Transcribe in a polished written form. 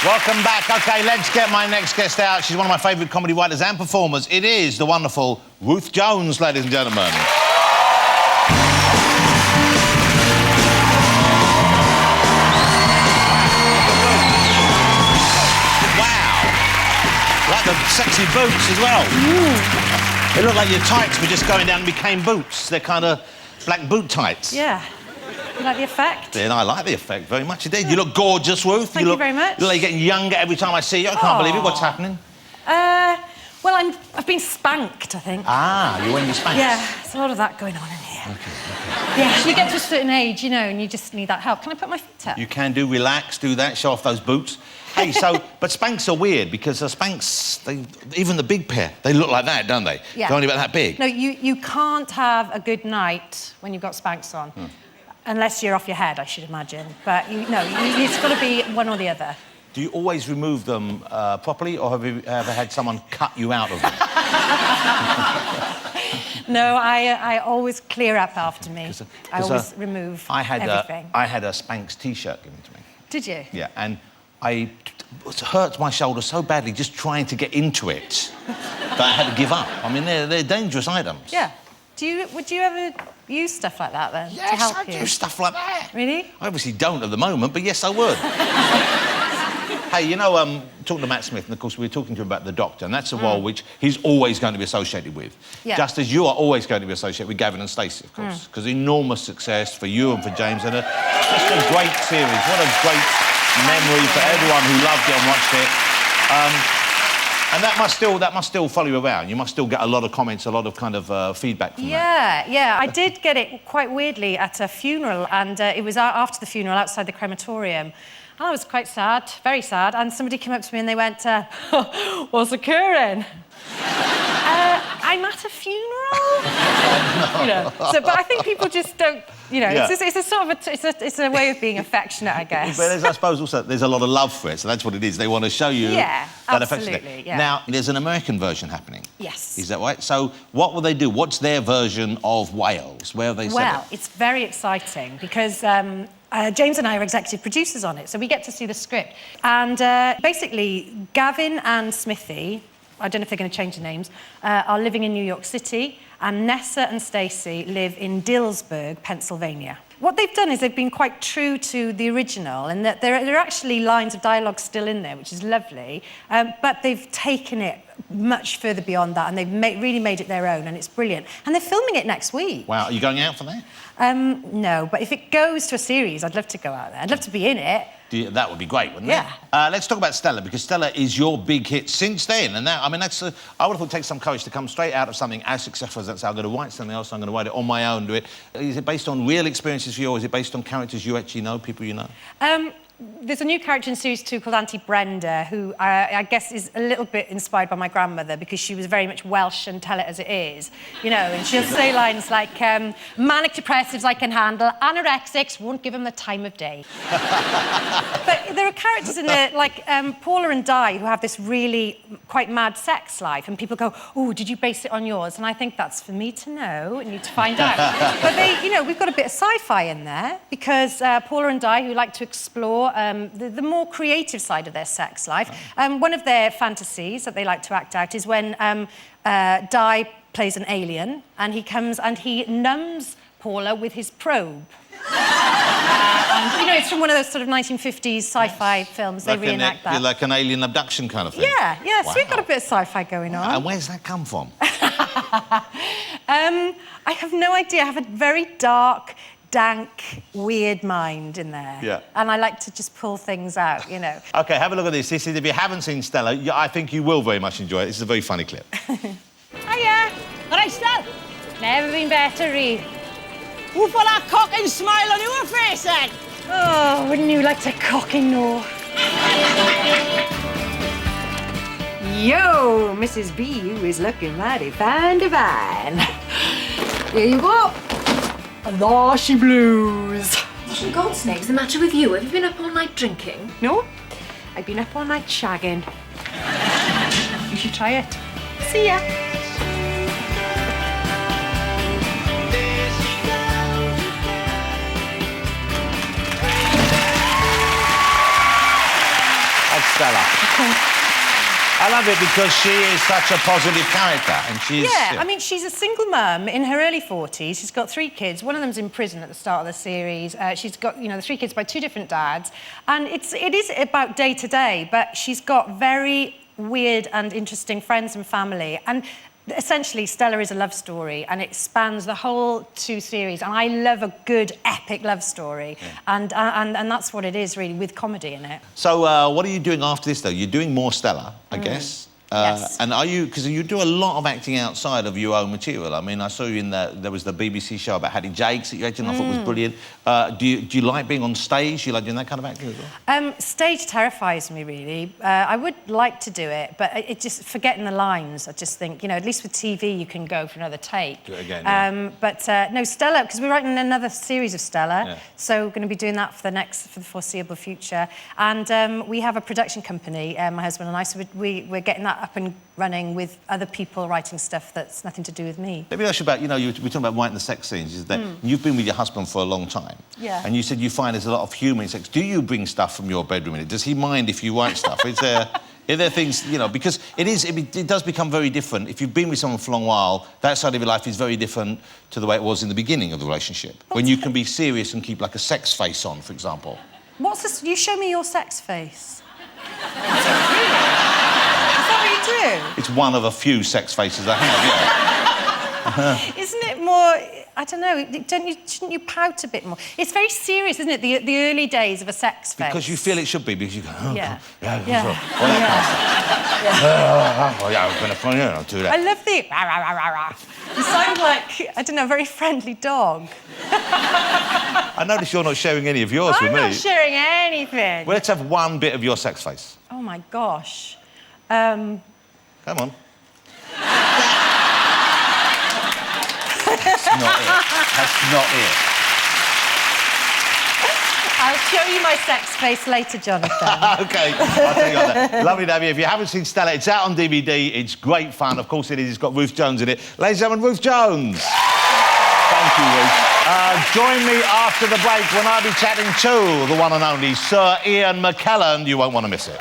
Welcome back. OK, let's get my next guest out. She's one of my favourite comedy writers and performers. It is the wonderful Ruth Jones, ladies and gentlemen. Like the sexy boots as well. They look like your tights were just going down and became boots. They're kind of black boot tights. Yeah. You like the effect? Yeah, I like the effect very much indeed. You look gorgeous, Ruth. Thank you very much. You look like you're getting younger every time I see you. I can't believe it. What's happening? Well, I've been spanked, I think. Ah, you're wearing your Spanx. Yeah, there's a lot of that going on in here. Okay. Yeah, you get to a certain age, you know, and you just need that help. Can I put my feet up? You can do. Relax, do that, show off those boots. Hey, but Spanx are weird because the Spanx, even the big pair, they look like that, don't they? Yeah. They're only about that big. No, you can't have a good night when you've got Spanx on. Unless you're off your head, I should imagine. But, it's got to be one or the other. Do you always remove them properly, or have you ever had someone cut you out of them? No, I always clear up after me. I always remove everything. I had a Spanx T-shirt given to me. Did you? Yeah, and it hurt my shoulder so badly just trying to get into it that I had to give up. I mean, they're dangerous items. Yeah. Would you ever use stuff like that, then, yes, to help I you? do stuff like that. Really? I obviously don't at the moment, but yes, I would. Hey, you know, talking to Matt Smith, and of course we were talking to him about the Doctor, and that's a role which he's always going to be associated with. Yeah. Just as you are always going to be associated with Gavin and Stacey, of course, because enormous success for you and for James, and just a great series. What a great memory for everyone who loved it and watched it. And that must still follow you around. You must still get a lot of comments, a lot of kind of feedback from that. Yeah. I did get it quite weirdly at a funeral, and it was after the funeral outside the crematorium. And I was quite sad, very sad, and somebody came up to me and they went, what's occurring? I'm at a funeral? No. But I think people just don't, it's a sort of it's a way of being affectionate, I guess. But I suppose also there's a lot of love for it, so that's what it is. They want to show you that affection. Yeah. Now, there's an American version happening. Yes. Is that right? So what will they do? What's their version of Wales? Where have they set it? Well, it's very exciting because James and I are executive producers on it, so we get to see the script. And basically, Gavin and Smithy, I don't know if they're going to change the names, are living in New York City, and Nessa and Stacey live in Dillsburg, Pennsylvania. What they've done is they've been quite true to the original, and that there are actually lines of dialogue still in there, which is lovely, but they've taken it much further beyond that, and they've really made it their own, and it's brilliant. And they're filming it next week. Wow, are you going out for that? No, but if it goes to a series, I'd love to go out there. I'd love to be in it. That would be great, wouldn't it? Yeah. Let's talk about Stella, because Stella is your big hit since then. And that, I mean, I would have thought it takes some courage to come straight out of something as successful as that. So I'm going to write something else, I'm going to write it on my own, do it. Is it based on real experiences for you, or is it based on characters you actually know, people you know? There's a new character in Series 2 called Auntie Brenda, who I guess is a little bit inspired by my grandmother, because she was very much Welsh and tell it as it is, and she'll say lines like, manic depressives I can handle, anorexics won't give them the time of day. But there are characters in there, like Paula and Di, who have this really quite mad sex life, and people go, oh, did you base it on yours? And I think that's for me to know and you to find out. But we've got a bit of sci-fi in there, because Paula and Di, who like to explore the more creative side of their sex life. One of their fantasies that they like to act out is when Di plays an alien, and he comes and he numbs Paula with his probe. And, it's from one of those sort of 1950s sci-fi films. They reenact that. Like an alien abduction kind of thing? Yeah. Wow. So we've got a bit of sci-fi going on. And where's that come from? I have no idea. I have a very dark, dank, weird mind in there. Yeah. And I like to just pull things out, OK, have a look at this. This is, if you haven't seen Stella, I think you will very much enjoy it. This is a very funny clip. Hiya. All right, Stella? Never been better, Ree. Who put that cocking smile on your face, then? Oh, wouldn't you like to cocking know? Yo, Mrs. B, you is looking mighty fine divine. Here you go. There she blues. What in God's name's the matter with you? Have you been up all night drinking? No, I've been up all night shagging. You should try it. See ya. Stella. I love it because she is such a positive character, and she's... Yeah, I mean, she's a single mum in her early 40s. She's got 3 kids. One of them's in prison at the start of the series. She's got, you know, the 3 kids by 2 different dads. And it is about day-to-day, but she's got very weird and interesting friends and family. And essentially, Stella is a love story, and it spans the whole 2 series. And I love a good, epic love story. Yeah. And that's what it is, really, with comedy in it. So what are you doing after this, though? You're doing more Stella, I guess. Yes. And are you... Because you do a lot of acting outside of your own material. I mean, I saw you in there was the BBC show about Hattie Jakes that you acted in. I thought was brilliant. Do you like being on stage? Do you like doing that kind of acting as well? Stage terrifies me, really. I would like to do it, but it just... Forgetting the lines, I just think, you know, at least with TV, you can go for another take. Do it again, yeah. But no, Stella, because we're writing another series of Stella, so we're going to be doing that for the foreseeable future. And we have a production company, my husband and I, so we're getting that up and running with other people writing stuff that's nothing to do with me. Let me ask you about, you know, we're talking about writing the sex scenes, is that you've been with your husband for a long time. Yeah. And you said you find there's a lot of humour in sex. Do you bring stuff from your bedroom in it? Does he mind if you write stuff? Is there... Are there things, you know, because it does become very different. If you've been with someone for a long while, that side of your life is very different to the way it was in the beginning of the relationship. When you can be serious and keep, like, a sex face on, for example. What's this? You show me your sex face. Is that what you do? It's one of a few sex faces I have, yeah. Isn't it more... I don't know, shouldn't you pout a bit more? It's very serious, isn't it, the early days of a sex face? Because you feel it should be, because you go... Oh, yeah. Yeah. I'm going to do that. I love the... You sound like, I don't know, a very friendly dog. I notice you're not sharing any of yours with me. I'm not sharing anything. Well, let's have one bit of your sex face. Oh, my gosh. Come on. That's not it. That's not it. I'll show you my sex face later, Jonathan. OK, I'll tell you on that. Lovely to have you. If you haven't seen Stella, it's out on DVD. It's great fun. Of course it is. It's got Ruth Jones in it. Ladies and gentlemen, Ruth Jones. Thank you, Ruth. Join me after the break when I'll be chatting to the one and only Sir Ian McKellen. You won't want to miss it.